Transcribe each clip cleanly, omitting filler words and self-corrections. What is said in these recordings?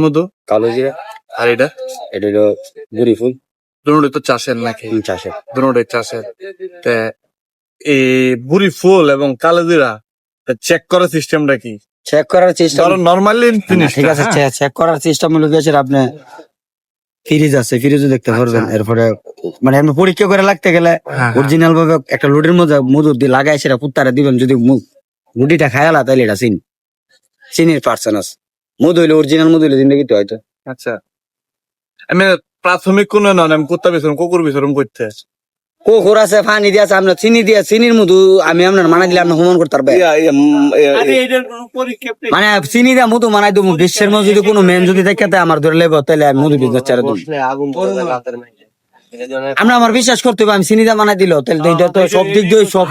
মধু, কালো জিরা। আর এটা হলো গুড়ি ফুল। দুটোই তো চাষের নাকি? চাষের। দুটোই চাষের। তে এই বুড়ি ফুল এবং কালো জিরা চেক করার সিস্টেমটা কি? চেক করার চেষ্টা নরমালি ঠিক আছে, চেক করার চেষ্টা মূলত হচ্ছে আপনি ফ্রিজ আছে, ফ্রিজও দেখতে পারবেন। এরপরে মানে আপনি পরীক্ষা করে লাগতে গেলে অরিজিনাল ভাবে একটা লোডের মধ্যে মধু দিয়ে লাগাই সেটা পুত্তারে দিবেন। যদি গুটিটা খায়ালা তাহলে এটা চিনির পার্সেন্ট আছে। মধু হইলে অরিজিনাল মধু হইলে জিন্দগিতে হয়তো। আচ্ছা, আমি প্রাথমিক কোন নন আমি কুত্তা বিচরণ কুকুর বিচরণ করতে কুকুর আছে, পানি দিয়ে আছে, আপনার চিনি দিয়ে চিনির মধু আমি আপনার মানা দিলে আপনি হুমন করতে পারবেন। মানে চিনি দিয়ে মধু মানাই দেবো। বিশ্বের মধ্যে যদি কোনো মেন যদি দেখে আমার ধরে লেব তাহলে আমি মধু বিজনেস ছেড়ে দেবো। আমরা আমার বিশ্বাস করতে হবে, আমি চিনি দিয়ে মানাই দিল তাহলে এটা তো সব দিক দিয়ে সব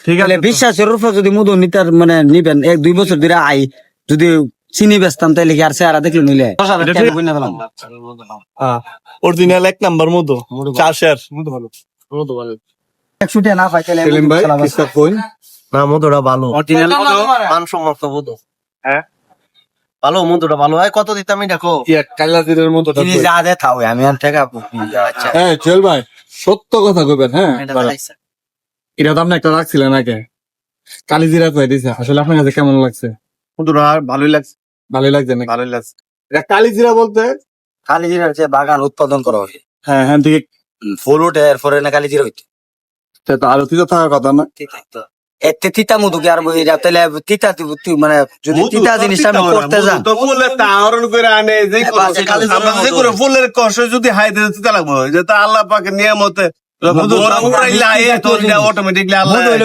ঠিক আছে। বিশ্বাসের উপর যদি মধু নিতার মানে নিবেন 1-2 বছর ধরে আই যদি চিনি বেচতাম তাহলে কি আর চেহারা দেখলে নিলে অরিজিনাল 1 নাম্বার মধু চাষের মধু ভালো। না পাই তাহলে না, মধুটা ভালো, অরিজিনাল মধু, মানসম্মত মধু। হ্যাঁ, ভালো মধুটা ভালো। কত দিতাম দেখো কালা জিরার মতো যা দে থাও আমি আর টাকা। হ্যাঁ চল ভাই, সত্য কথা কইবেন। হ্যাঁ, এটা তো আপনি একটা রাখছিলেন আগে, কালি জিরা কই দিছে। আসলে আপনার কাছে কেমন লাগছে? মধুটা ভালোই লাগছে। ভালোই লাগছে না? ভালোই লাগছে। এটা কালি জিরা বলতে কালি জিরার যে বাগান উৎপাদন করা হয়, হ্যাঁ হ্যাঁ ঠিক। ফুল উঠে এরপরে না কালি জিরা হইতে তো আরো তিতা থাকার কথা না? এতে তিতা মধু কি আর তাহলে তিতা মানে যদি তিতা জিনিসটা আমি করতে যান তো ফুলের তাহরণ করে আনে যে ফুলের কষ যদি হাই দিতে তিতা লাগবে, যেটা আল্লাহ পাকের নিয়ামতে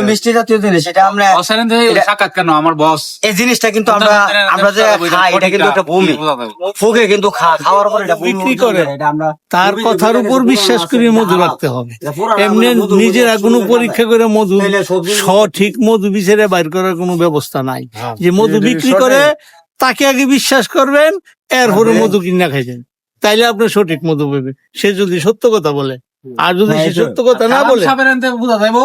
মিষ্টি জাতীয় জিনিস। এটা আমরা সাক্ষাৎ কেন আমার বস এই জিনিসটা কিন্তু আমরা যে খাই এটা কিন্তু একটা ভূমি ফুকে কিন্তু খাওয়ার পর এটা বিক্রি করে। তার কথার উপর বিশ্বাস করে মধু রাখতে হবে। এমনি নিজেরা কোনো পরীক্ষা করে মধু সঠিক মধু বিচারে বাইর করার কোনো ব্যবস্থা নাই। যে মধু বিক্রি করে তাকে আগে বিশ্বাস করবেন, এরপরে মধু কিনা খাইছেন, তাইলে আপনার সঠিক মধু পাবে। সে যদি সত্য কথা বলে, আর যদি সে সত্য কথা না বলে বোঝা যাইব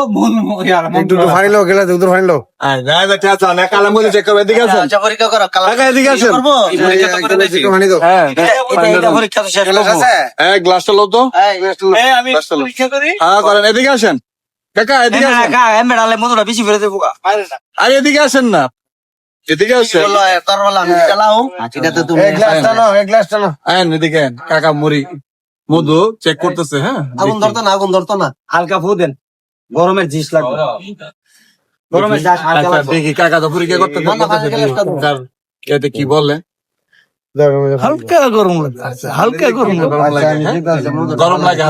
গ্লাসটা লো তো, এদিকে আসেন কাকা, এদিকে আসেন। মধুটা বেশি ফেলে দেবো। আর এদিকে আসেন না, এদিকে আসেন। এদিকে কাকা মুড়ি মধু চেক করতেছে। হ্যাঁ, আগুন ধরতো না, আগুন ধরতো না। হালকা ফু দেন, গরমের জিনিস লাগবে। গরমের দেখি কাকা তো পরীক্ষা করতে এতে কি বলে। হালকা গরম লাগছে, হালকা গরম গরম লাগে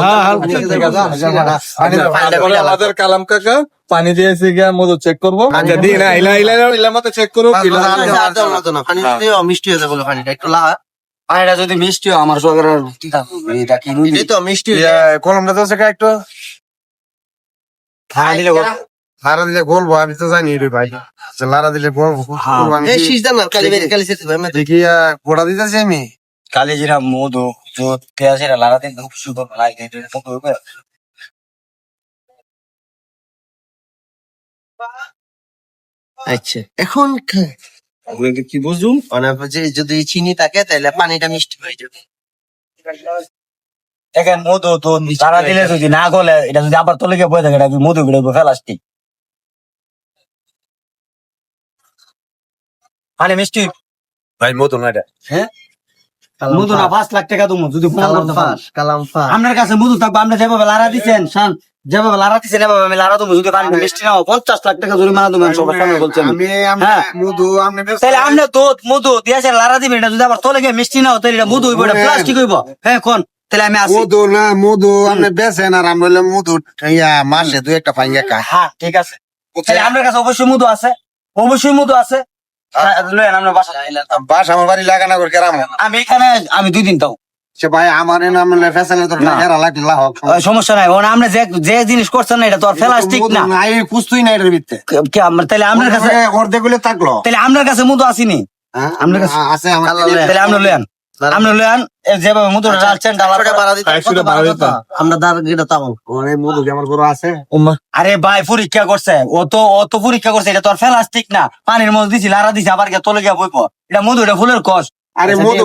আমাদের কালাম কাকা পানি দিয়েছে গিয়া মধু চেক করবো। চেক করবো মিষ্টি হয়ে যাবে পানিটা একটু লা। পানিটা যদি মিষ্টি হয় আমার সরকার তো মিষ্টি কলমটা তো একটু লারা দিলে বলবো, আমি তো জানি রে ভাই, লারা দিলে বলবো। দেখি গোড়া দিতেছি আমি কালি জিরা মধু পেঁয়াজ লাড়া দিন খুব সুন্দর লাগে। আচ্ছা, এখন কি বুঝুম যদি চিনি থাকে তাহলে পানিটা মিষ্টি হয়ে যাবে। দেখেন মধু তো লাড়া দিলে যদি না গলে এটা যদি আবার তলে গিয়ে বয়ে থাকে এটা মধু বেরোবে প্লাস্টিক। পানি মিষ্টি ভাই মধু না এটা। হ্যাঁ, মধু না 5 লাখ টাকা তুমি যদি কালাম আপনার কাছে মধু থাকবে, আপনি যেভাবে লাড়া দিচ্ছেন যেভাবে লাড়া দিচ্ছেন এভাবে আমি লাড়া দেবো। যদি পানি মিষ্টি নাও 50 লাখ টাকা জরিমানা দেবেন সবার সামনে বলছেন। তাহলে আপনি তো মধু দিয়েছেন লাড়া দিবেন, এটা যদি আবার তলে গিয়ে মিষ্টি নাও তাহলে এটা মধু হইব, এটা প্লাস্টিক হইব। হ্যাঁ কোন তাহলে আমি আসি। মধু না মধু আপনি বেচেন আর আমি বললাম মধু মাসে 2-1 পাইঙ্গা খায়। হ্যাঁ ঠিক আছে, তাহলে আপনার কাছে অবশ্যই মধু আছে, অবশ্যই মধু আছে। বাস আমার বাড়ি লাগানা করে কেরাম আমি এখানে আমি 2 দিন তাও সে ভাই আমার নাম ফেসালে তোর সমস্যা নাই। আমরা যে জিনিস করছেন না এটা তো আর প্লাস্টিক না, পুষতুই না এটার ভিতরে। তাহলে আপনার কাছে অর্ধেক গুলো থাকলো, তাহলে আপনার কাছে মধু আসেনি? আপনার কাছে আছে আমার, তাহলে আপনি লয়ান, আপনি লয়ান যেভাবে মধু ডালছেন আমরা দাঁড় যেটা তাও মধু আমার গরু আছে। আরে ভাই পরীক্ষা করছে, ও তো পরীক্ষা করছে, এটা তো আর প্লাস্টিক না। পানির মধ্যে দিছি লাড়া দিছি আবার তলে গিয়ে বইব, এটা মধু, এটা ফুলের কষ। আরে মধু